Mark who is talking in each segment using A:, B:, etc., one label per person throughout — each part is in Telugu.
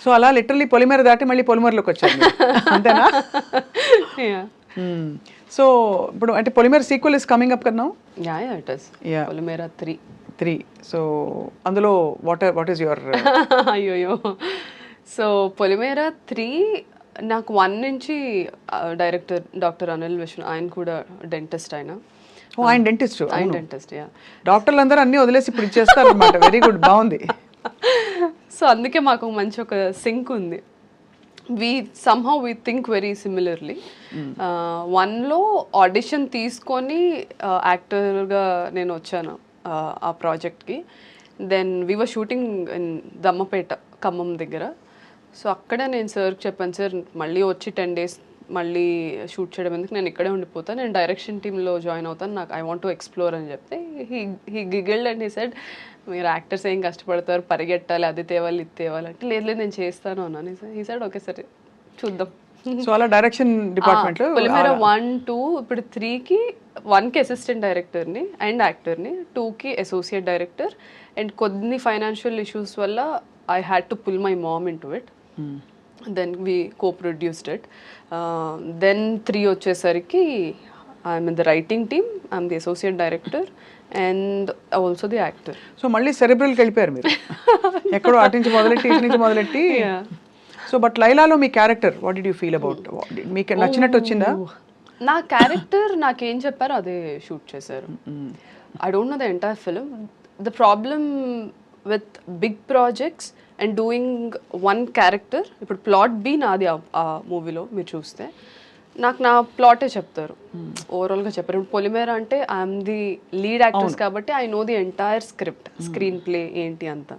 A: సో అలా లిటరల్లీ పొలిమేర దాటి మళ్ళీ పొలిమేరలోకి వచ్చారు మీరు. అంతేనా? సో ఇప్పుడు అంటే పొలిమేర సీక్వెల్ ఇస్ కమింగ్ అప్ కదా?
B: It is Polimera 3.
A: సో అందులో వాట్ ఈస్ యువర్
B: అయ్యోయ్యో. సో పొలిమేర 3 నాకు 1 నుంచి డైరెక్టర్ డాక్టర్ అనిల్ విష్ణు, ఆయన కూడా డెంటిస్ట్.
A: ఆయన డెంటిస్ట్.
B: ఆయన డెంటిస్ట్.
A: డాక్టర్లు అందరూ అన్నీ వదిలేసి ఇప్పుడు ఇచ్చేస్తారు అనమాట. వెరీ గుడ్, బాగుంది.
B: సో అందుకే మాకు మంచి ఒక సింక్ ఉంది. somehow we think very similarly. 1లో ఆడిషన్ తీసుకొని యాక్టర్గా నేను వచ్చాను ఆ ప్రాజెక్ట్కి. Then we were shooting in Dammapeta, Khammam దగ్గర. సో అక్కడ నేను సార్కి చెప్పాను, సార్ మళ్ళీ వచ్చి 10 days మళ్ళీ షూట్ చేయడం ఎందుకు, నేను ఇక్కడే ఉండిపోతాను, నేను డైరెక్షన్ టీంలో జాయిన్ అవుతాను, నాకు ఐ వాంట్ టు ఎక్స్ప్లోర్ అని చెప్తే హీ గిగిల్డ్ అండ్ హీ సెడ్, మీరు యాక్టర్స్ ఏం కష్టపడతారు, పరిగెట్టాలి, అది తేవాలి ఇది తేవాలి అంటే, లేదు నేను చేస్తాను అన్నాను. హీ సెడ్ ఓకే సరే చూద్దాం.
A: సో అలా డైరెక్షన్ డిపార్ట్మెంట్
B: పొలిమేర 1, 2 ఇప్పుడు 3కి 1కి అసిస్టెంట్ డైరెక్టర్ని అండ్ యాక్టర్ని, 2కి అసోసియేట్ డైరెక్టర్. అండ్ కొన్ని ఫైనాన్షియల్ ఇష్యూస్ వల్ల I had to pull my mom in to it. Then we co-produced it. Then 3 వచ్చేసరికి I'm in the writing team, I'm the associate director and also the actor.
A: So మళ్ళీ సెరెబ్రల్కి వెళ్ళిపోయారు మీరు, ఎక్కడో అటు నుంచి మొదలెట్టి ఇటు నుంచి మొదలెట్టి. సో బట్ లైలాలో మీ character what did you feel about? మీకు నచ్చినట్టు వచ్చిందా?
B: నా క్యారెక్టర్ నాకేం చెప్పారో అదే షూట్ చేశారు. I don't know the entire film. The problem with big projects and doing one character, ఇప్పుడు ప్లాట్ బి నాది ఆ మూవీలో మీరు చూస్తే, నాకు నా ప్లాటే చెప్తారు, ఓవరాల్గా చెప్పారు. ఇప్పుడు పొలిమేర అంటే ఐఎమ్ ది లీడ్ యాక్టర్స్ కాబట్టి I know the entire script, screen play ఏంటి అంతా.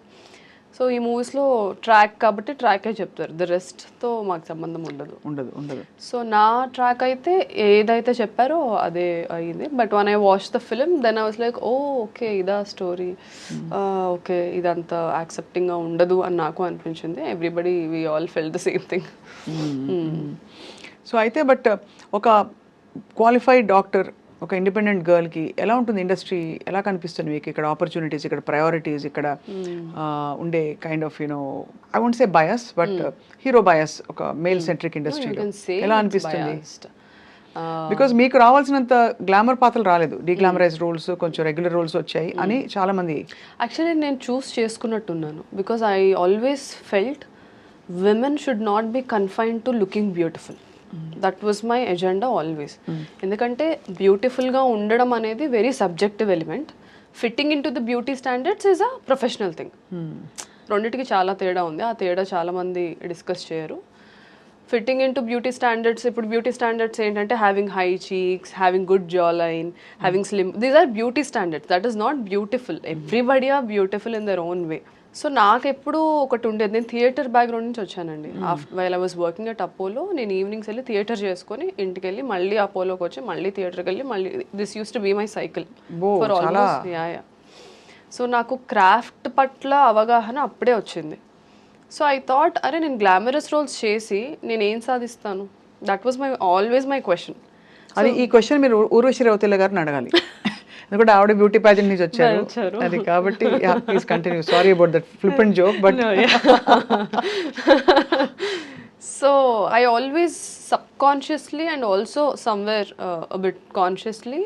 B: సో ఈ మూవీస్లో ట్రాక్ కాబట్టి ట్రాకే చెప్తారు, ద రెస్ట్తో మాకు సంబంధం ఉండదు. సో నా ట్రాక్ అయితే ఏదైతే చెప్పారో అదే అయ్యింది. But when I watch the film then I was like okay ఇదా స్టోరీ, ఓకే ఇదంతా యాక్సెప్టింగ్గా ఉండదు అని నాకు అనిపించింది. Everybody we all felt the same thing.
A: So అయితే బట్ ఒక క్వాలిఫైడ్ డాక్టర్, ఒక ఇండిపెండెంట్ గర్ల్కి ఎలా ఉంటుంది ఇండస్ట్రీ, ఎలా కనిపిస్తుంది మీకు? ఇక్కడ ఆపర్చునిటీస్, ఇక్కడ ప్రయారిటీస్, ఇక్కడ ఉండే kind of you know I won't say bias but hero bias, ఒక మేల్ సెంట్రిక్ ఇండస్ట్రీలో ఎలా అనిపిస్తుంది? బికాజ్ మీకు రావాల్సినంత గ్లామర్ పాత్రలు రాలేదు, డీగ్లామరైజ్ రోల్స్, కొంచెం రెగ్యులర్ రోల్స్ వచ్చాయి అని చాలా మంది.
B: యాక్చువల్లీ నేను చూస్ చేసుకున్నట్టున్నాను, because I always felt women should not be confined to looking beautiful. That was my agenda always. ఎందుకంటే బ్యూటిఫుల్గా ఉండడం అనేది very subjective element. Fitting in to the beauty standards is a professional thing. రెండింటికి చాలా తేడా ఉంది, ఆ తేడా చాలా మంది డిస్కస్ చేయరు. Fitting in to beauty standards, ఇప్పుడు బ్యూటీ స్టాండర్డ్స్ ఏంటంటే having high cheeks, having good jaw line, having slim, these are beauty standards. That is not beautiful. Everybody are beautiful in their own way. So నాకు ఎప్పుడు ఒకటి ఉండేది, నేను థియేటర్ బ్యాక్గ్రౌండ్ నుంచి వచ్చానండి. While I was working at Apollo, నేను ఈవినింగ్స్ వెళ్ళి థియేటర్ చేసుకొని ఇంటికి వెళ్ళి మళ్ళీ అపోలోకి వచ్చి మళ్ళీ థియేటర్కి వెళ్ళి మళ్ళీ, this used to be my cycle for almost. So నాకు క్రాఫ్ట్ పట్ల అవగాహన అప్పుడే వచ్చింది. సో ఐ థాట్ అరే నేను గ్లామరస్ రోల్స్ చేసి నేను ఏం సాధిస్తాను? That was my always my question.
A: అది ఈ క్వశ్చన్ మీరు ఊర్వశి రౌతేలా గారిని అడగాలి, ఎందుకంటే ఆవిడ బ్యూటీ ప్యాజెంట్ నుంచి వచ్చారు అది కాబట్టి. Please continue, sorry about that flippant joke but.
B: So I always subconsciously and also somewhere a bit consciously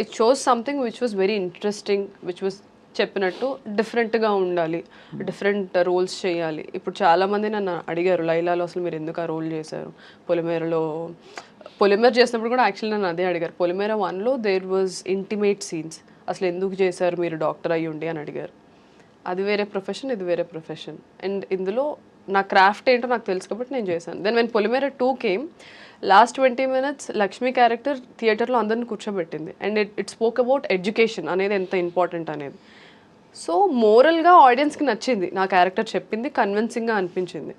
B: I chose something which was very interesting, which was చెప్పినట్టు డిఫరెంట్గా ఉండాలి, డిఫరెంట్ రోల్స్ చేయాలి. ఇప్పుడు చాలామంది నన్ను అడిగారు లైలాలో అసలు మీరు ఎందుకు ఆ రోల్ చేశారు, పొలిమేర చేసినప్పుడు కూడా యాక్చువల్లీ నన్ను అదే అడిగారు. పొలిమేర 1లో దేర్ వాజ్ ఇంటిమేట్ సీన్స్, అసలు ఎందుకు చేశారు మీరు డాక్టర్ అయ్యి ఉండి అని అడిగారు. అది వేరే ప్రొఫెషన్, ఇది వేరే ప్రొఫెషన్. అండ్ ఇందులో నా క్రాఫ్ట్ ఏంటో నాకు తెలుసు కాబట్టి నేను చేశాను. Then when Polimera 2 came, last 20 minutes Lakshmi character థియేటర్లో అందరిని కూర్చోబెట్టింది. And it spoke about education అనేది ఎంత ఇంపార్టెంట్ అనేది. సో మోరల్గా ఆడియన్స్కి నచ్చింది నా క్యారెక్టర్, చెప్పింది కన్విన్సింగ్గా అనిపించింది.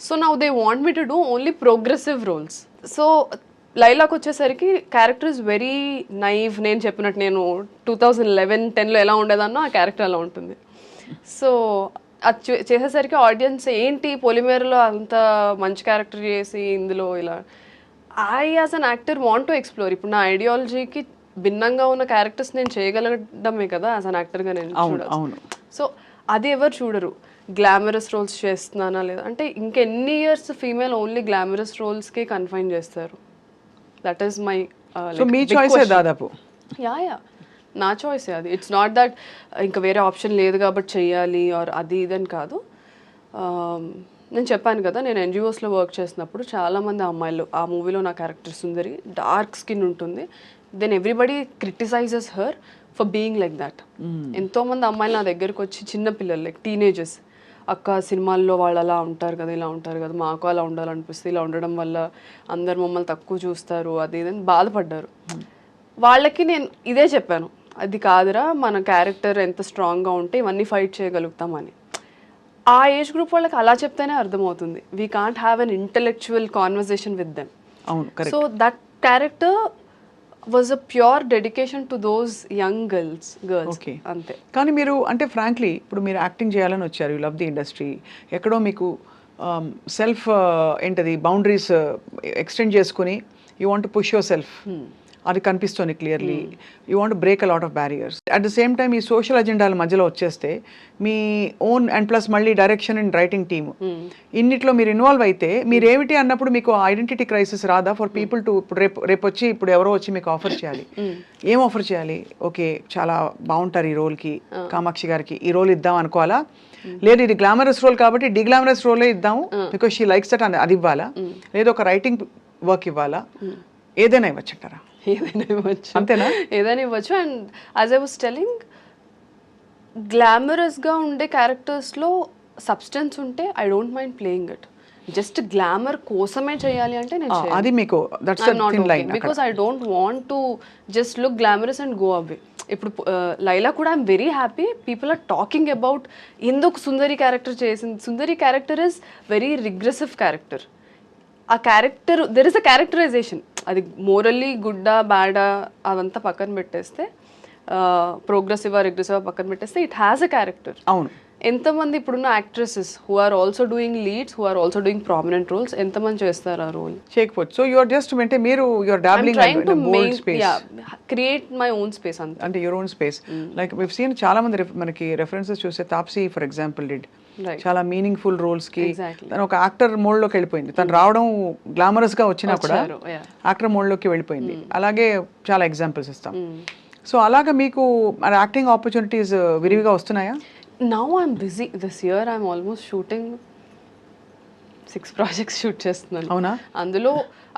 B: So now they want me to do only progressive roles. So లైలాకి వచ్చేసరికి క్యారెక్టర్ ఇస్ వెరీ నైవ్. నేను చెప్పినట్టు నేను 2011-10లో ఎలా ఉండేదాన్నో ఆ క్యారెక్టర్ అలా ఉంటుంది. సో అది చేసేసరికి ఆడియన్స్ ఏంటి పొలిమేరలో అంత మంచి క్యారెక్టర్ చేసి ఇందులో ఇలా, I as an actor want to explore. ఇప్పుడు నా ఐడియాలజీకి భిన్నంగా ఉన్న క్యారెక్టర్స్ నేను చేయగలగడమే కదా యాజ్ అన్ యాక్టర్గా నేను చూడాలి. సో అది ఎవరు చూడరు. గ్లామరస్ రోల్స్ చేస్తున్నానా లేదా అంటే ఇంకెన్ని ఇయర్స్ ఫీమేల్ ఓన్లీ గ్లామరస్ రోల్స్కే కన్ఫైన్ చేస్తారు. దట్ ఈస్ మై
A: సో మీ చాయిస్ దాదాపు.
B: యా నా చాయిసే అది. ఇట్స్ నాట్ దట్ ఇంకా వేరే ఆప్షన్ లేదు కాబట్టి చెయ్యాలి ఆర్ అది ఇదని కాదు. నేను చెప్పాను కదా, నేను ఎన్జిఓస్లో వర్క్ చేసినప్పుడు చాలామంది అమ్మాయిలు ఆ మూవీలో నా క్యారెక్టర్ సుందరి డార్క్ స్కిన్ ఉంటుంది. Then everybody criticises her for being like that. ఎంతోమంది అమ్మాయిలు నా దగ్గరకు వచ్చి చిన్న పిల్లలు లైక్ టీనేజర్స్, అక్క సినిమాల్లో వాళ్ళు అలా ఉంటారు కదా, ఇలా ఉంటారు కదా, మాకు అలా ఉండాలనిపిస్తుంది, ఇలా ఉండడం వల్ల అందరు మమ్మల్ని తక్కువ చూస్తారు అది ఇదని బాధపడ్డారు. వాళ్ళకి నేను ఇదే చెప్పాను, అది కాదురా మన క్యారెక్టర్ ఎంత స్ట్రాంగ్గా ఉంటే ఇవన్నీ ఫైట్ చేయగలుగుతామని. ఆ ఏజ్ గ్రూప్ వాళ్ళకి అలా చెప్తేనే అర్థమవుతుంది. We can't have an intellectual conversation with them. So that character was a pure dedication to those young girls అంతే.
A: కానీ మీరు అంటే ఫ్రాంక్లీ ఇప్పుడు మీరు యాక్టింగ్ చేయాలని వచ్చారు, యూ లవ్ ది ఇండస్ట్రీ, ఎక్కడో మీకు సెల్ఫ్ ఏంటది బౌండరీస్ ఎక్స్టెండ్ చేసుకుని you want to push your self, అది కనిపిస్తుంది clearly. You want break a lot of barriers. At the same time ఈ సోషల్ అజెండాల మధ్యలో వచ్చేస్తే మీ ఓన్ అండ్ ప్లస్ మళ్ళీ డైరెక్షన్ అండ్ రైటింగ్ టీమ్ ఇన్నిట్లో మీరు ఇన్వాల్వ్ అయితే మీరు ఏమిటి అన్నప్పుడు మీకు ఐడెంటిటీ క్రైసిస్ రాదా ఫర్ పీపుల్ టు ఇప్పుడు రేపు వచ్చి ఇప్పుడు ఎవరో వచ్చి మీకు ఆఫర్ చేయాలి, ఏం ఆఫర్ చేయాలి? ఓకే చాలా బాగుంటారు ఈ రోల్కి, కామాక్షి గారికి ఈ రోల్ ఇద్దాం అనుకోవాలా, లేదు ఇది గ్లామరస్ రోల్ కాబట్టి డిగ్లామరస్ రోలే ఇద్దాము బికాస్ షీ లైక్స్ దట్ అది ఇవ్వాలా, లేదు ఒక రైటింగ్ వర్క్ ఇవ్వాలా, ఏదైనా ఇవ్వచ్చంటారా?
B: ఏదైనా ఇవ్వచ్చు,
A: అంతేనా?
B: ఏదైనా ఇవ్వచ్చు. And as I was telling, గ్లామరస్గా ఉండే క్యారెక్టర్స్లో సబ్స్టెన్స్ ఉంటే I don't mind playing it. Just glamour కోసమే చేయాలి అంటే నేను
A: అది మీకు
B: because I don't want to just look glamorous and go away. ఇప్పుడు లైలా కూడా I'm very happy people are talking about ఎందుకు సుందరి క్యారెక్టర్ చేసింది. Sundari character is very regressive character. ఆ character there is a characterisation. అది మోరల్లీ గుడ్డా బ్యాడా అదంతా పక్కన పెట్టేస్తే, ప్రోగ్రెసివా రిగ్రెసివా పక్కన పెట్టేస్తే ఇట్ హ్యాస్ అ క్యారెక్టర్.
A: అవును.
B: ఎంతమంది ఇప్పుడున్న actresses who are also doing leads, who are also doing prominent roles, ఎంతమంది చేస్తారు ఆ రోల్?
A: చేయకపోవచ్చు. సో యు ఆర్ జస్ట్ అంటే మీరు you are dabbling in the bold space,
B: create my own space
A: అంటే your own space. Like we have seen చాలా మంది మనకి రెఫరెన్సెస్ చూస్తే తాప్సీ ఫర్ ఎగ్జాంపుల్ డిడ్ చాలా మీనింగ్ఫుల్ రోల్స్ కి తను ఒక యాక్టర్ మోడ్ లోకి వెళ్ళిపోయింది. తను రావడం గ్లామరస్ గా వచ్చినా కూడా యాక్టర్ మోడ్ లోకి వెళ్ళిపోయింది. అలాగే చాలా ఎగ్జాంపుల్స్ ఇస్తాం. సో అలాగా మీకు యాక్టింగ్ ఆపర్చునిటీస్ విరివిగా వస్తున్నాయా?
B: Now I'm busy. This year I'm almost shooting 6 projects shoot చేస్తున్నాను.
A: అవునా?
B: అందులో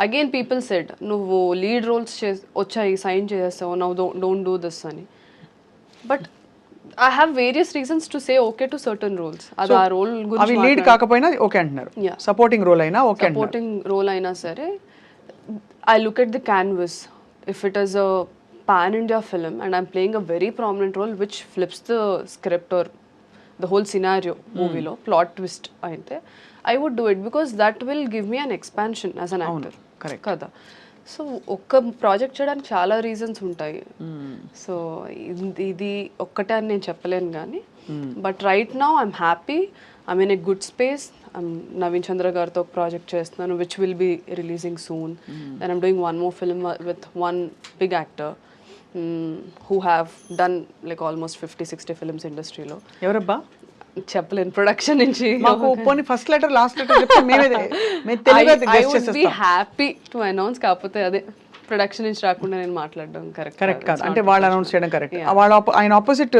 B: అగైన్ పీపుల్ సెడ్ నువ్వు లీడ్ రోల్స్ వచ్చాయి సైన్ చేస్తావు, నౌ డోంట్ డూ దిస్ అని. But I have various reasons to say okay to certain roles. అది ఆ రోల్
A: గురించి లీడ్ కాకపోయినా ఓకే అంటున్నారు, సపోర్టింగ్ రోల్ అయినా ఓకే,
B: సపోర్టింగ్ రోల్ అయినా సరే I look at the canvas. If it is a pan India film and I'm playing a very prominent role which flips the script or the whole scenario movie lo plot twist ainte, I would do it because that will give me an expansion as an actor.
A: Correct
B: kada. So ఒక్క ప్రాజెక్ట్ చేయడానికి చాలా రీజన్స్ ఉంటాయి. సో ఇది ఒక్కటే అని నేను చెప్పలేను కానీ, but right now I'm happy, I'm in a good space. Naveen Chandra గారితో ఒక ప్రాజెక్ట్ చేస్తున్నాను which will be releasing soon. Then I'm doing one more film with one big actor who have done like almost 50-60 films ఇండస్ట్రీలో.
A: ఎవరబ్బా?
B: చెప్పలేను. ప్రొడక్షన్ నుంచి
A: మాకు పోనీ ఫస్ట్ లెటర్ లాస్ట్ లెటర్ చెప్తే మేము తెలివిగా గెస్ చేసేస్తాం.
B: I would be happy to announce, కాకపోతే అదే ప్రొడక్షన్ నుంచి రాకుండా నేను మాట్లాడడం కరెక్ట్
A: కాదు. అంటే వాళ్ళు అనౌన్స్ చేయడం కరెక్ట్. వాళ్ళ ఆయన ఆపోజిట్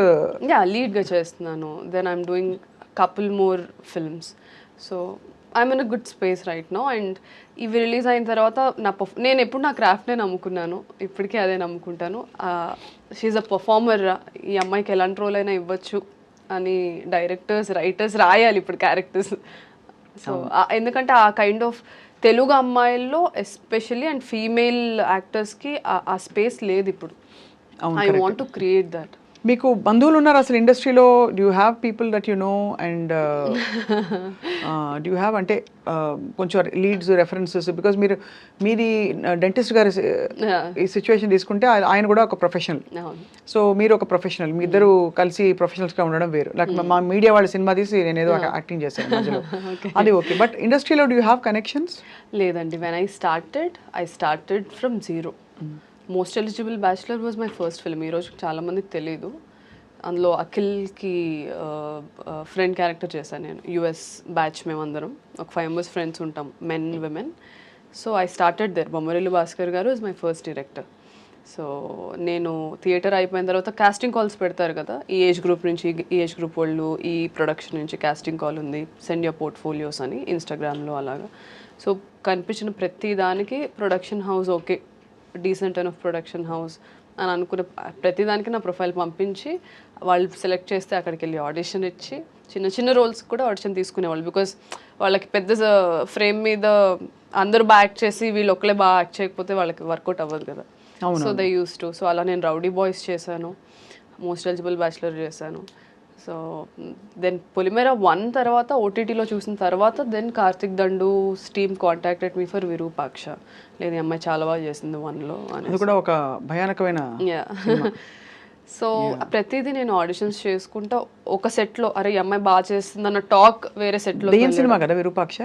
B: లీడ్ గా చేస్తున్నాను. Then I'm doing couple more films. So I'm in a good space right now. And ఇవి రిలీజ్ అయిన తర్వాత నేను ఎప్పుడు నా క్రాఫ్ట్నే నమ్ముకున్నాను, ఇప్పటికీ అదే నమ్ముకుంటాను. షీఈ్ అ పర్ఫార్మర్, ఈ అమ్మాయికి ఎలాంటి రోల్ అయినా ఇవ్వచ్చు అని డైరెక్టర్స్ రైటర్స్ రాయాలి ఇప్పుడు క్యారెక్టర్స్. సో ఎందుకంటే ఆ కైండ్ ఆఫ్ తెలుగు అమ్మాయిల్లో ఎస్పెషల్లీ అండ్ ఫీమేల్ యాక్టర్స్కి ఆ స్పేస్ లేదు ఇప్పుడు. I want to create that.
A: మీకు బంధువులు ఉన్నారు అసలు ఇండస్ట్రీలో? Do you have people that you know and do you have అంటే కొంచెం లీడ్స్ రెఫరెన్సెస్? బికాజ్ మీది డెంటిస్ట్ గారి ఈ సిచ్యువేషన్ తీసుకుంటే ఆయన కూడా ఒక ప్రొఫెషనల్, సో మీరు ఒక ప్రొఫెషనల్, మీ ఇద్దరు కలిసి ప్రొఫెషనల్స్గా ఉండడం వేరు. లైక్ మా మీడియా వాళ్ళ సినిమా తీసి నేను ఏదో యాక్టింగ్ చేశాను మధ్యలో, అది ఓకే. బట్ ఇండస్ట్రీలో డూ యూ హ్యావ్ కనెక్షన్స్?
B: లేదండి. When I started from zero. Most eligible bachelor was my first film. ఈరోజు చాలా మందికి తెలీదు. అందులో అఖిల్కి ఫ్రెండ్ క్యారెక్టర్ చేశాను నేను. యుఎస్ బ్యాచ్ మేమందరం ఒక 5 members ఫ్రెండ్స్ ఉంటాం, men women. So I started there. Bommarillu Bhaskar garu is my first director. So నేను థియేటర్ అయిపోయిన తర్వాత కాస్టింగ్ కాల్స్ పెడతారు కదా, ఈ ఏజ్ గ్రూప్ నుంచి, ఈ ఏజ్ గ్రూప్ వాళ్ళు, ఈ ప్రొడక్షన్ నుంచి కాస్టింగ్ కాల్ ఉంది, సెండ్ యువర్ పోర్ట్ఫోలియోస్ అని ఇన్స్టాగ్రామ్లో అలాగా. సో కనిపించిన ప్రతి దానికి production house okay, decent and of production house అని అనుకున్న ప్రతిదానికి నా ప్రొఫైల్ పంపించి వాళ్ళు సెలెక్ట్ చేస్తే అక్కడికి వెళ్ళి ఆడిషన్ ఇచ్చి చిన్న చిన్న రోల్స్ కూడా ఆడిషన్ తీసుకునేవాళ్ళు. బికాస్ వాళ్ళకి పెద్ద ఫ్రేమ్ మీద అందరూ బాగా యాక్ట్ చేసి వీళ్ళు ఒక్కలే బాగా యాక్ట్ చేయకపోతే వాళ్ళకి వర్కౌట్ అవ్వదు కదా. So they use to. So అలా నేను రౌడీ బాయ్స్ చేశాను, మోస్ట్ ఎలిజిబుల్ బ్యాచులర్ చేశాను. సో దెన్ పొలిమేర 1 తర్వాత ఓటీటీలో చూసిన తర్వాత then Karthik Dandu team contacted me for Virupaksha. లేదు, ఈ అమ్మాయి చాలా బాగా చేసింది 1లో అని.
A: అది కూడా ఒక భయానకమైన.
B: సో ప్రతిదీ నేను ఆడిషన్స్ చేసుకుంటా ఒక సెట్లో, అరే ఈ అమ్మాయి బాగా చేస్తుంది అన్న టాక్ వేరే సెట్లో.
A: దెయ్యం సినిమా కదా విరూపాక్ష,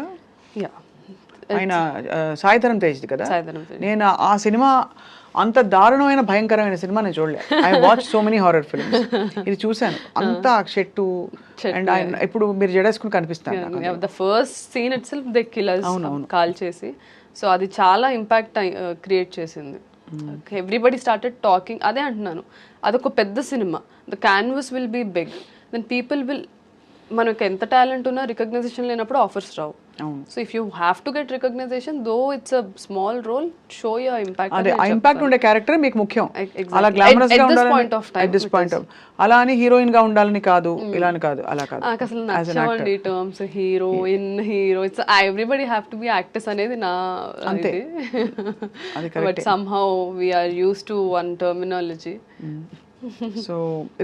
A: ఆయన సాయిధరం తేజ్ది కదా. నేను ఆ సినిమా అంత దారుణమైన భయంకరమైన సినిమా నేను చూడలేదు. I watch so many horror films. ఇది చూశాను, అంతా చెట్టు అండ్ ఆయన ఇప్పుడు మీరు జడేసుకుని కనిపిస్తాను.
B: The first scene itself they killers call చేసి. సో అది చాలా ఇంపాక్ట్ క్రియేట్ చేసింది. Everybody started talking. అదే అంటున్నాను, అదొక పెద్ద సినిమా. The canvas will be big, then people will, మనకు ఎంత టాలెంట్ ఉన్నా రికగ్నైజేషన్ లేనప్పుడు ఆఫర్స్ రావు. So if you have to get recognition, though it's a small role, show your impact.
A: అదే ఆ ఇంపాక్ట్ ఉండే క్యారెక్టర్ మీకు ముఖ్యం. అలా గ్లామరస్ గా ఉండాలని at this point of అలా అని హీరోయిన్ గా ఉండాలని కాదు, ఇలా అని కాదు, అలా కాదు.
B: నాకు అసలు నచ్చవండి terms heroine, hero. It's everybody have to be actors అనేది నా ఇది. But somehow we are used to one terminology.
A: So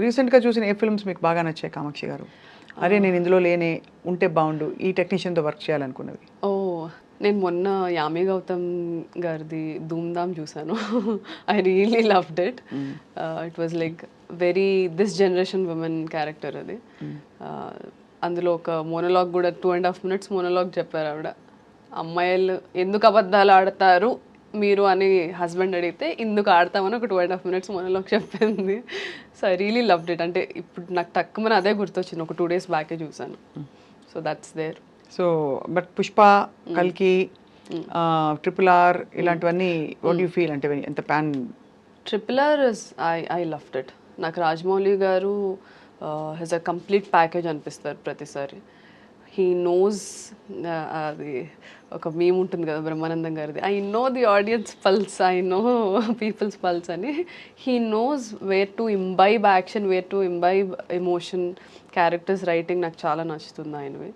A: recent గా చూసిన ఏ ఫిల్మ్స్ మీకు బాగా నచ్చాయి కామాక్షి గారు? అరే నేను ఇందులో లేనే ఉంటే బాగుండు, ఈ టెక్నీషియన్తో వర్క్ చేయాలనుకున్నది?
B: నేను మొన్న యామి గౌతమ్ గారిది ధూమ్ధామ్ చూసాను. I really loved it. It was like very this generation women character అది. అందులో ఒక మోనోలాగ్ కూడా 2.5 minutes మోనోలాగ్ చెప్పారు ఆవిడ. అమ్మాయిలు ఎందుకు అబద్ధాలు ఆడతారు మీరు అని హస్బెండ్ అడిగితే ఇందుకు ఆడతామని ఒక 2.5 minutes మోనోలాగ్ చెప్పింది. So I really loved it. అంటే ఇప్పుడు నాకు తక్కువ అదే గుర్తొచ్చింది, ఒక 2 days బ్యాకే చూసాను. So that's there.
A: So but Pushpa, కల్కి, RRR ఇలాంటివన్నీ వాట్ యూ ఫీల్? అంటే ఎంత pan?
B: RRR is I loved it. నాకు రాజమౌళి గారు హెస్ అ కంప్లీట్ ప్యాకేజ్ అనిపిస్తారు ప్రతిసారి. హీ నోస్, అది ఒక మీమ్ ఉంటుంది కదా బ్రహ్మానందం గారిది, I know the audience pulse, I know people's pulse అని. He knows where to imbibe action, where to imbibe emotion. Characters writing నాకు చాలా నచ్చుతుంది ఆయనవి.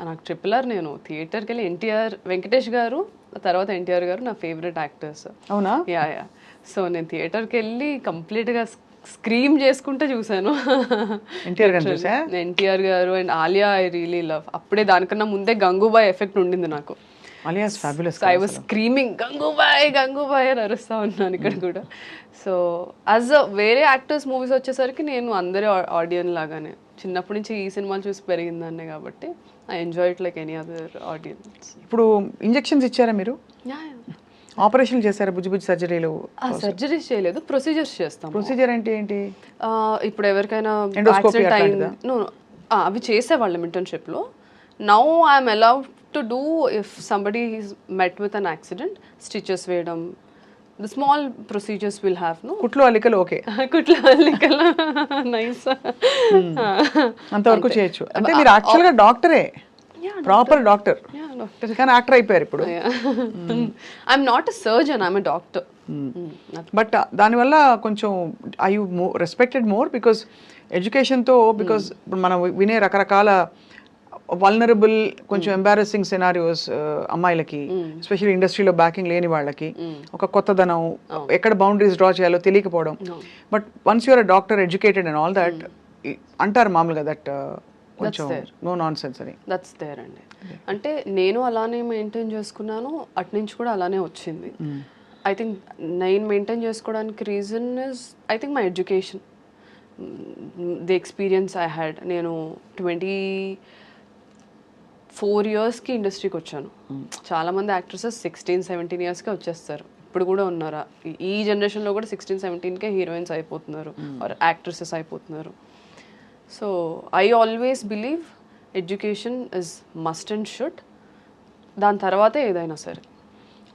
B: నాకు RRR నేను థియేటర్కి వెళ్ళి ఎన్టీఆర్, వెంకటేష్ గారు తర్వాత ఎన్టీఆర్ గారు నా ఫేవరెట్ యాక్టర్స్.
A: అవునా?
B: యా. సో నేను థియేటర్కి వెళ్ళి కంప్లీట్గా స్క్రీమ్ చేసుకుంటే చూసాను. ఎన్టీఆర్ గారు and Alia I really love. అప్పుడే దానికన్నా ముందే గంగూబాయ్ ఎఫెక్ట్ ఉండింది నాకు. I was screaming Gangubai Gangubai అని అరుస్తా ఉన్నాను ఇక్కడ కూడా. సో యాజ్ అ వేరే యాక్టర్స్ మూవీస్ వచ్చేసరికి నేను అందరి ఆడియన్ లాగానే చిన్నప్పటి నుంచి ఈ సినిమాలు చూసి పెరిగిందాన్నే కాబట్టి I enjoy it like any other audience.
A: ఇప్పుడు ఇంజెక్షన్స్ ఇచ్చారా మీరు? ఆపరేషన్ చేశారా? బుజ్జి బుజ్జి సర్జరీలు?
B: సర్జరీస్ చేయలేదు, ప్రొసీజర్స్ చేస్తాం.
A: ప్రొసీజర్ అంటే ఏంటి?
B: ఇప్పుడు ఎవరికైనా యాక్సిడెంట్ అయింది, అవి చేసేవాళ్ళం ఇంటర్న్షిప్లో. Now I'm allowed to do if somebody is met with an accident, stitches వేయడం, the small procedures will have. No
A: కుట్లు అల్లికలు ఓకే,
B: కుట్లు అల్లికలు నైస్,
A: అంతవరకు చేయొచ్చు. అంటే మీరు యాక్చువల్గా డాక్టరే, ప్రాపర్ డాక్టర్, కానీ యాక్టర్ అయిపోయారు ఇప్పుడు.
B: I'm not a surgeon, I'm a doctor.
A: But దానివల్ల కొంచెం I you respected more because ఎడ్యుకేషన్తో, బికాస్ ఇప్పుడు మనం వినే రకరకాల వల్నరబుల్, కొంచెం ఎంబారసింగ్ సినారియోస్ అమ్మాయిలకి, ఎస్పెషల్లీ ఇండస్ట్రీలో బ్యాకింగ్ లేని వాళ్ళకి, ఒక కొత్తదనం, ఎక్కడ బౌండరీస్ డ్రా చేయాలో తెలియకపోవడం. But once you're a doctor, educated and all that, అంటారు మామూలుగా దట్ కొంచెం నో నాన్ సెన్స్ అని.
B: దట్స్ దేర్ అండి. అంటే నేను అలానే మెయింటైన్ చేసుకున్నాను, అటు నుంచి కూడా అలానే వచ్చింది. ఐ థింక్ నేను మెయింటైన్ చేసుకోవడానికి reason is I think my education, the experience I had. నేను 24 yearsకి ఇండస్ట్రీకి వచ్చాను. చాలామంది యాక్ట్రెసెస్ 16-17 yearsకే వచ్చేస్తారు. ఇప్పుడు కూడా ఉన్నారా, ఈ జనరేషన్లో కూడా 16-17కే హీరోయిన్స్ అయిపోతున్నారు ఆర్ యాక్ట్రెసెస్ అయిపోతున్నారు. So I always believe education is must and should, దాని తర్వాతే ఏదైనా సరే.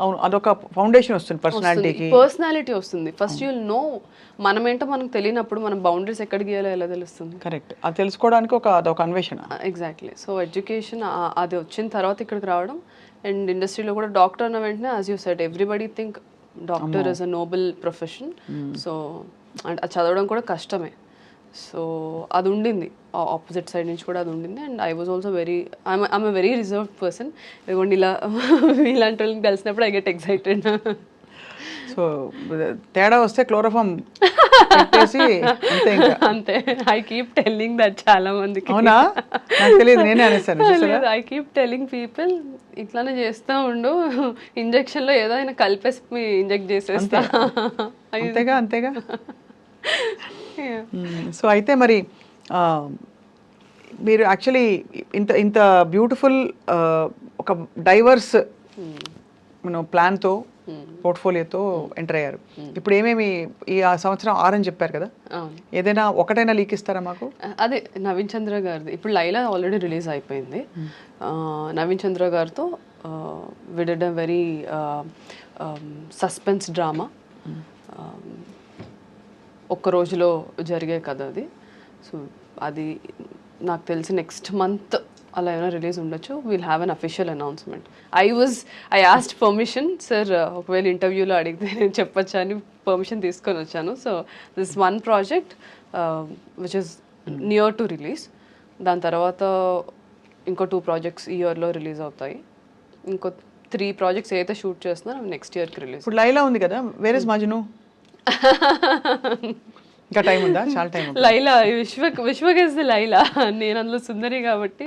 A: అవును, అదొక ఫౌండేషన్ వస్తుంది పర్సనాలిటీకి.
B: పర్సనాలిటీ వస్తుంది. ఫస్ట్ యూల్ నో మనం ఏంటో మనకు తెలియనప్పుడు మనం బౌండరీస్ ఎక్కడికి గీయాలో ఎలా తెలుస్తుంది?
A: కరెక్ట్, అది తెలుసుకోవడానికి అదొక అన్వేషణ.
B: ఎగ్జాక్ట్లీ. సో ఎడ్యుకేషన్ అది వచ్చిన తర్వాత ఇక్కడికి రావడం. అండ్ ఇండస్ట్రీలో కూడా డాక్టర్ అన్న వెంటనే as you said everybody think doctor is a Nobel profession. So అంటే అది చదవడం కూడా కష్టమే. సో అది ఉండింది, ఆపోజిట్ సైడ్ నుంచి కూడా అది ఉండింది. And I was also I'm a very reserved person. ఇదిగోండి ఇలా ఇలాంటి వాళ్ళని కలిసినప్పుడు ఐ గెట్ ఎక్సైటెడ్.
A: సో తేడా వస్తే క్లోరోఫామ్ పెట్టేసి అంతే ఇంకా.
B: అంతే. ఐ కీప్ టెల్లింగ్ దట్ చాలా మందికి.
A: అవునా, నాకు తెలియదు, నేనే అనేసాను.
B: ఐ కీప్ టెల్లింగ్ పీపుల్ ఇట్లానే చేస్తూ ఉండు, ఇంజక్షన్లో ఏదైనా కలిపేసి ఇంజెక్ట్ చేసేస్తా.
A: అంతేగా అంతేగా. సో అయితే మరి మీరు యాక్చువల్లీ ఇంత ఇంత బ్యూటిఫుల్ ఒక డైవర్స్ ప్లాన్తో పోర్ట్ఫోలియోతో ఎంటర్ అయ్యారు. ఇప్పుడు ఏమేమి ఈ సంవత్సరం 6 అని చెప్పారు కదా, ఏదైనా ఒకటైనా లీక్ ఇస్తారా మాకు?
B: అదే నవీన్ చంద్ర గారిది ఇప్పుడు లైలా ఆల్రెడీ రిలీజ్ అయిపోయింది. నవీన్ చంద్ర గారితో we did a very suspense drama. ఒక్క రోజులో జరిగే కథ అది. సో అది నాకు తెలిసి నెక్స్ట్ మంత్ అలా ఏమైనా రిలీజ్ ఉండొచ్చు. Will have an official announcement. I asked permission, sir ఒకవేళ ఇంటర్వ్యూలో అడిగితే నేను చెప్పొచ్చా అని పర్మిషన్ తీసుకొని వచ్చాను. So this one project which is near to release. దాని తర్వాత ఇంకో 2 ప్రాజెక్ట్స్ ఈ ఇయర్లో రిలీజ్ అవుతాయి. ఇంకో 3 ప్రాజెక్ట్స్ ఏదైతే షూట్ చేస్తున్నా నెక్స్ట్ ఇయర్కి రిలీజ్.
A: ఇప్పుడు లైలా ఉంది కదా, వేర్ ఇస్ మజ్ను? ఇంకా టైం ఉందా? చాలా time.
B: Laila Vishwak is the Laila, నేను అందులో సుందరి కాబట్టి.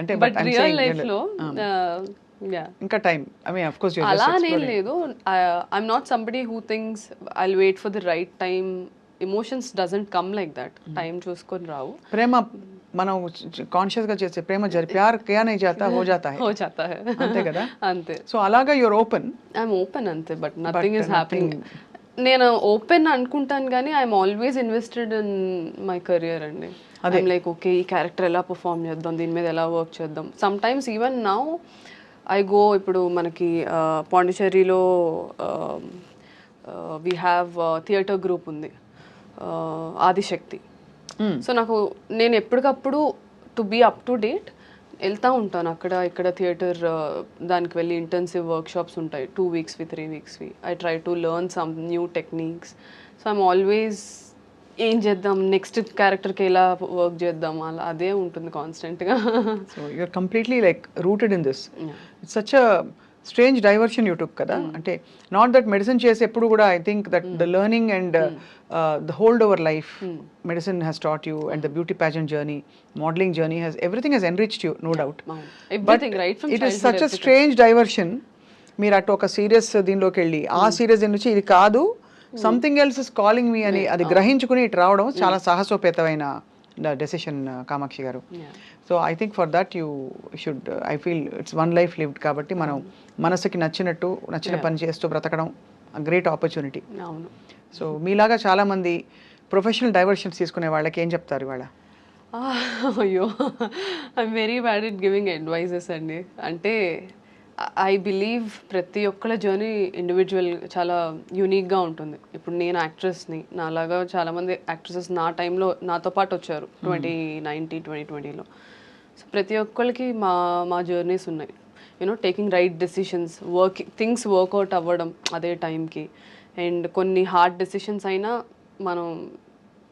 A: అంటే
B: బట్ రియల్ లైఫ్ లో
A: ఇంకా time, I mean of course
B: అలా నేను లేదు. I'm not somebody who thinks I will wait for the right time. Emotions doesn't come like that. Time చూసుకొని రావు.
A: ప్రేమ మనం కాన్షియస్ గా చేసే ప్రేమ ప్యార్ క్యా నహీ జాతా హో జాతా హై అంతే కదా.
B: అంతే.
A: సో అలాగా యువర్ ఓపెన్.
B: ఐఎమ్ ఓపెన్ అంతే, బట్ నథింగ్ ఇస్ హ్యాపెనింగ్. నేను ఓపెన్ అనుకుంటాను కానీ I'm always invested in my career అండి. ఐఎమ్ లైక్ ఓకే ఈ క్యారెక్టర్ ఎలా పర్ఫామ్ చేద్దాం, దీని మీద ఎలా వర్క్ చేద్దాం. Sometimes even now I go, ఇప్పుడు మనకి పాండిచేరిలో వీ హ్యావ్ థియేటర్ గ్రూప్ ఉంది, ఆదిశక్తి. సో నేను ఎప్పటికప్పుడు to be up to date వెళ్తూ ఉంటాను. ఇక్కడ థియేటర్ దానికి వెళ్ళి ఇంటెన్సివ్ వర్క్షాప్స్ ఉంటాయి 2 వీక్స్వి 3 వీక్స్వి. I try to learn some new techniques. So I'm always ఏం చేద్దాం, నెక్స్ట్ క్యారెక్టర్కి ఎలా వర్క్ చేద్దాం, అలా అదే ఉంటుంది కాన్స్టెంట్గా.
A: So you're completely like rooted in this. It's such a strange diversion YouTube కదా. అంటే నాట్ దట్ మెడిసిన్ చేసి ఎప్పుడు కూడా I think that the learning and the hold over life medicine has taught you and the beauty pageant journey, modeling journey has everything has enriched you, no doubt.
B: Everything, right from
A: it is such a strange diversion. మీరు అటు ఒక సీరియస్ దీనిలోకి వెళ్ళి ఆ సీరియస్ నుంచి ఇది కాదు, సంథింగ్ ఎల్స్ ఇస్ కాలింగ్ మీ అని అది గ్రహించుకుని ఇటు రావడం చాలా సాహసోపేతమైన డెసిషన్ కామాక్షి గారు. So I think for that you should, I feel it's one life lived కాబట్టి మనం మనసుకి నచ్చిన పని చేస్తూ బ్రతకడం గ్రేట్ ఆపర్చునిటీ. సో మీలాగా చాలామంది ప్రొఫెషనల్ డైవర్షన్స్ తీసుకునే వాళ్ళకి ఏం చెప్తారు ఇవాళ?
B: అయ్యో, I'm very bad at giving advices అండి. అంటే ఐ బిలీవ్ ప్రతి ఒక్కళ్ళ జర్నీ ఇండివిజువల్ చాలా యూనిక్గా ఉంటుంది. ఇప్పుడు నేను యాక్ట్రెస్ని, నాలాగా చాలామంది యాక్ట్రెసెస్ నా టైంలో నాతో పాటు వచ్చారు 2020లో. సో ప్రతి ఒక్కరికి మా జర్నీస్ ఉన్నాయి. You know taking right decisions, things work out అవ్వడం అదే టైంకి. అండ్ కొన్ని హార్డ్ డెసిషన్స్ అయినా మనం,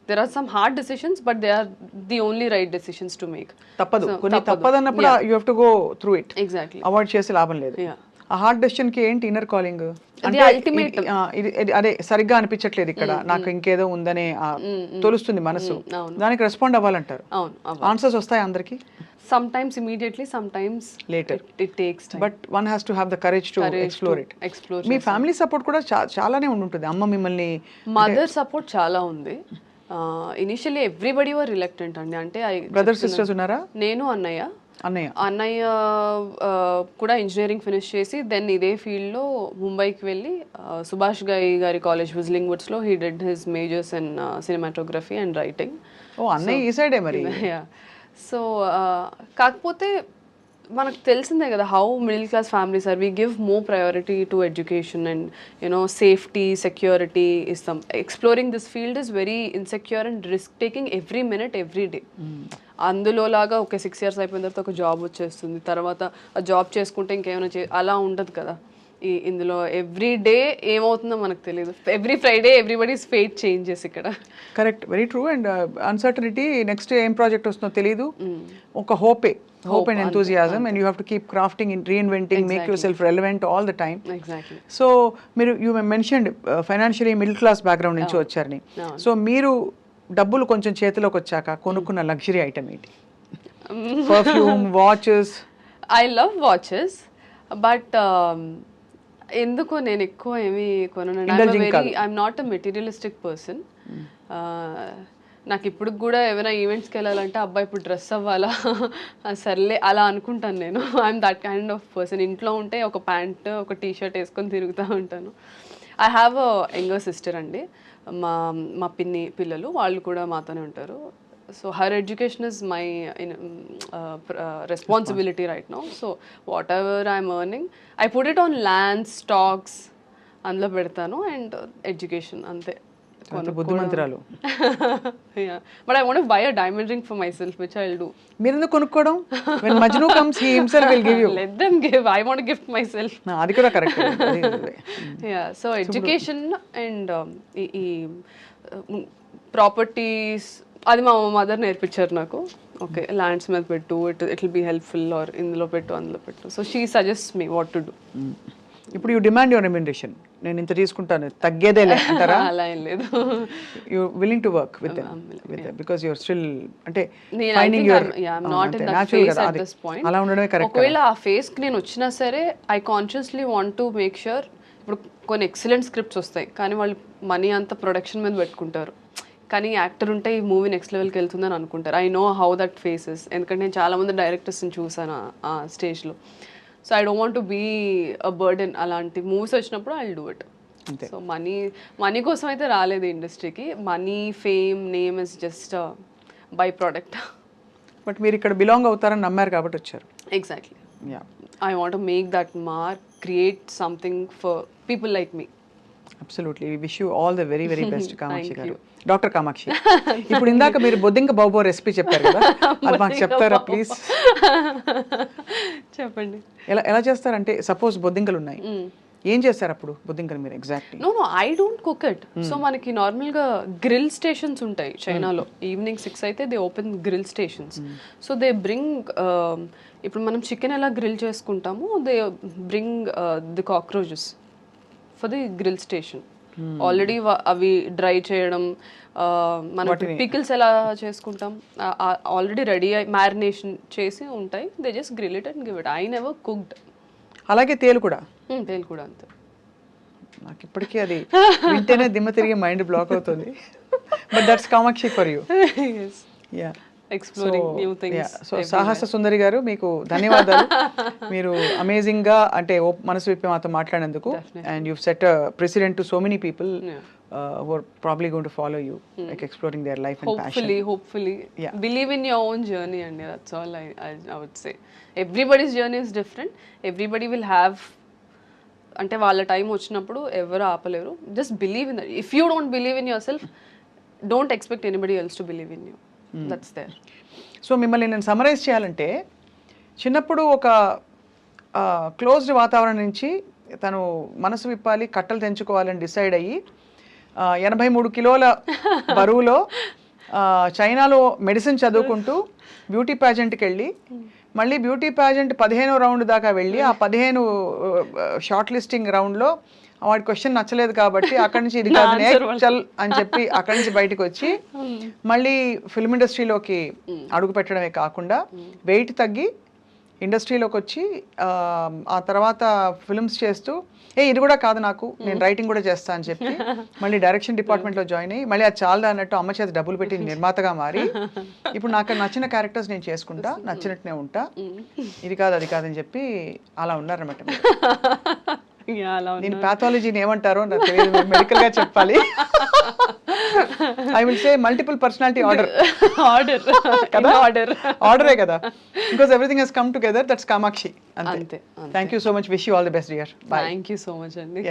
B: there are some hard decisions but they are the only right decisions to make.
A: తప్పదు, కొన్ని తప్పదన్నప్పుడు you have to go through it.
B: Exactly.
A: Avoid చేసి లాభం లేదు. ఆ హార్డ్ డెసిషన్ కి ఏంటి ఇన్నర్ కాలింగ్ అంటే అదే సరిగ్గా అనిపించట్లేదు ఇక్కడ, నాకు ఇంకేదో ఉందనే తోలుస్తుంది మనసు, దానికి రెస్పాండ్ అవ్వాలంటారు. ఆన్సర్స్ వస్తాయి అందరికి.
B: Sometimes immediately, sometimes
A: later.
B: It takes time.
A: But one has to have the courage to explore it. Me family support కూడా చాలానే ఉంటుంది. అమ్మ మిమ్మల్ని,
B: మదర్ సపోర్ట్ చాలా ఉంది. ఇనిషియల్లీ ఎవ్రీబడి వర్ రిలక్టెంట్ అండి. అంటే
A: బ్రదర్ సిస్టర్స్ ఉన్నారా?
B: నేను అన్నయ్య. అన్నయ్య కూడా ఇంజనీరింగ్ ఫినిష్ చేసి దెన్ ఇదే ఫీల్డ్లో ముంబైకి వెళ్ళి సుభాష్ గారి కాలేజ్ విజిలింగ్ వుడ్స్లో he did his majors in cinematography and writing.
A: ఓ అన్నయ్య ఈ సైడే మరి.
B: సో కాకపోతే మనకు తెలిసిందే కదా how middle class families are. We give more priority to education and you know safety, security ఇస్తాం. Exploring this field is very insecure and risk taking every minute every day. అందులో లాగా ఒక 6 years అయిపోయిన తర్వాత ఒక జాబ్ వచ్చేస్తుంది, తర్వాత ఆ జాబ్ చేసుకుంటే ఇంకేమైనా అలా ఉండదు కదా. ఇందులో ఎవ్రీ డే ఏమవుతుందో మనకు తెలియదు. Every Friday everybody's fate changes ఇక్కడ.
A: Correct, very true. And uncertainty, next ఏం ప్రాజెక్ట్ వస్తుందో తెలియదు. ఒక hope and enthusiasm, and you have to keep crafting and reinventing, make yourself relevant all the time.
B: Exactly.
A: So you mentioned financially middle class background నుంచి వచ్చారని. సో మీరు డబ్బులు కొంచెం చేతిలోకి వచ్చాక కొనుక్కున్న లగ్జరీ ఐటమ్ ఏంటి? Perfume, watches.
B: I love watches, but ఎందుకో నేను ఎక్కువ ఏమి కొనను. I'm not a materialistic person. నాకు ఇప్పుడు కూడా ఏమైనా ఈవెంట్స్కి వెళ్ళాలంటే అబ్బాయి ఇప్పుడు డ్రెస్ అవ్వాలా సర్లే అలా అనుకుంటాను నేను. I'm that kind of person. ఇంట్లో ఉంటే ఒక ప్యాంట్, ఒక టీషర్ట్ వేసుకొని తిరుగుతూ ఉంటాను. I have a younger sister అండి. మా పిన్ని పిల్లలు వాళ్ళు కూడా మాతోనే ఉంటారు. So her education is my responsibility right now. So what ever I'm earning I put it on land, stocks అందులో పెడతాను, అండ్ ఎడ్యుకేషన్ అంతే.
A: బుద్ధిమంతురాలు.
B: But I want to buy a diamond ring for myself, which I'll do.
A: మీరు ఎందుకు కొనుక్కోవడం? When Majnu comes, he himself will give you.
B: Let them give. I want to gift myself.
A: అది కూడా correct.
B: Yeah, so education and ఈ ప్రాపర్టీస్ అది మా మదర్ నేర్పించారు నాకు. ఓకే, ల్యాండ్స్ మీద పెట్టు, it will be helpful, or ఇందులో పెట్టు, అందులో పెట్టు. So she suggest me what to do.
A: ఇప్పుడు యూ డిమాండ్ యువర్ రెమ్యునరేషన్. నేను ఇంత తీసుకుంటాను, తగ్గేదేలే అంటారా?
B: అలా ఏం లేదు.
A: You willing to work with because you're still అంటే ఫైండింగ్ యువర్ న్యాచురల్ కదా, అలా ఉండడమే కరెక్ట్.
B: ఒకవేళ ఆ ఫేస్ కి నేను వచ్చినా సరే I consciously want to make sure. ఇప్పుడు కొన్ని ఎక్సలెంట్ స్క్రిప్ట్స్ వస్తాయి, కానీ వాళ్ళు మనీ అంతా ప్రొడక్షన్ మీద పెట్టుకుంటారు. కానీ యాక్టర్ ఉంటే ఈ మూవీ నెక్స్ట్ లెవెల్కి వెళ్తుందని అనుకుంటారు. I know how that faces, ఎందుకంటే నేను చాలామంది డైరెక్టర్స్ని చూసాను ఆ స్టేజ్లో. So I don't want to be a burden. అలాంటి మూవీస్ వచ్చినప్పుడు I will do it. So money కోసం అయితే రాలేదు ఇండస్ట్రీకి. Money, fame, name is just by product.
A: But మీరు ఇక్కడ బిలాంగ్ అవుతారని నమ్మారు కాబట్టి వచ్చారు.
B: Exactly. I want to make that mark, create something for people like me.
A: Absolutely. We wish you all the very very best Kamakshi గారు. డాక్టర్ కామాక్షి, ఇప్పుడు ఇందాక మీరు బొద్దింక బాబో రెసిపీ చెప్పారు కదా, అది మాకు చెప్తారా ప్లీజ్?
B: చెప్పండి.
A: ఎలా చేస్తారంటే, సపోజ్ బొద్దింకలు ఉన్నాయి, ఏం చేస్తారు అప్పుడు బొద్దింకలు మీరు exactly?
B: No I don't cook it. So మనకి నార్మల్గా గ్రిల్ స్టేషన్స్ ఉంటాయి చైనాలో. ఈవినింగ్ 6 అయితే they open grill stations. So they bring, ఇప్పుడు మనం చికెన్ ఎలా గ్రిల్ చేసుకుంటామో, they bring the cockroaches for the grill station. Already అవి డ్రై చేయడం, మనం పికిల్స్ ఎలా చేసుకుంటాం ఆల్రెడీ రెడీ అయి మ్యారినేషన్ చేసి ఉంటాయి. They just grill it and give it. I never cooked.
A: అలాగే తేలు కూడా
B: అంతే.
A: నాకు ఇప్పటికీ అది వింటేనే దిమ్మ తిరిగి మైండ్ బ్లాక్ అవుతుంది. But that's Kamakshi for you. Yeah,
B: exploring new things.
A: So సాహస సుందరి గారు, మీకు ధన్యవాదాలు. మీరు అమేజింగ్ గా అంటే మనసు విప్పి మాతో మాట్లాడినందుకు. And you set a president to so many people who are probably going to follow you, like exploring their life and passion.
B: Hopefully. Yeah. Believe in your own journey, and that's all I would say. Everybody's journey is different. Everybody will have, అంటే వాళ్ళ టైం వచ్చినప్పుడు ఎవరు ఆపలేరు. Just believe in that. If you don't believe in yourself, don't expect anybody else to believe in you. That's there.
A: So మిమ్మల్ని నేను సమరైజ్ చేయాలంటే, చిన్నప్పుడు ఒక క్లోజ్డ్ వాతావరణం నుంచి తను మనసు విప్పాలి, కట్టలు తెంచుకోవాలని డిసైడ్ అయ్యి 83 కిలోల బరువులో చైనాలో మెడిసిన్ చదువుకుంటూ బ్యూటీ ప్యాజెంట్కి వెళ్ళి, మళ్ళీ బ్యూటీ ప్యాజెంట్ 15వ రౌండ్ దాకా వెళ్ళి, ఆ 15 షార్ట్ లిస్టింగ్ రౌండ్లో వాడి క్వశ్చన్ నచ్చలేదు కాబట్టి అక్కడి నుంచి ఇది కాదు చల్ అని చెప్పి అక్కడి నుంచి బయటకు వచ్చి మళ్ళీ ఫిల్మ్ ఇండస్ట్రీలోకి అడుగు పెట్టడమే కాకుండా వెయిట్ తగ్గి ఇండస్ట్రీలోకి వచ్చి ఆ తర్వాత ఫిల్మ్స్ చేస్తూ ఇది కూడా కాదు నాకు, నేను రైటింగ్ కూడా చేస్తా అని చెప్పి మళ్ళీ డైరెక్షన్ డిపార్ట్మెంట్లో జాయిన్ అయ్యి మళ్ళీ అది చాలా అన్నట్టు అమ్మ చేత డబ్బులు పెట్టి నిర్మాతగా మారి ఇప్పుడు నాకు నచ్చిన క్యారెక్టర్స్ నేను చేసుకుంటా, నచ్చినట్టునే ఉంటా, ఇది కాదు అది కాదని చెప్పి అలా ఉన్నారన్నమాట. నేను పాథాలజీని ఏమంటారో నాకు తెలియదు, మెడికల్ గా చెప్పాలి. I will say multiple personality order. ఆర్డరే కదా, because everything he's come together, that's Kamakshi. అంతే. Thank you so much, wish you all the best dear.
B: Thank you so much అండి.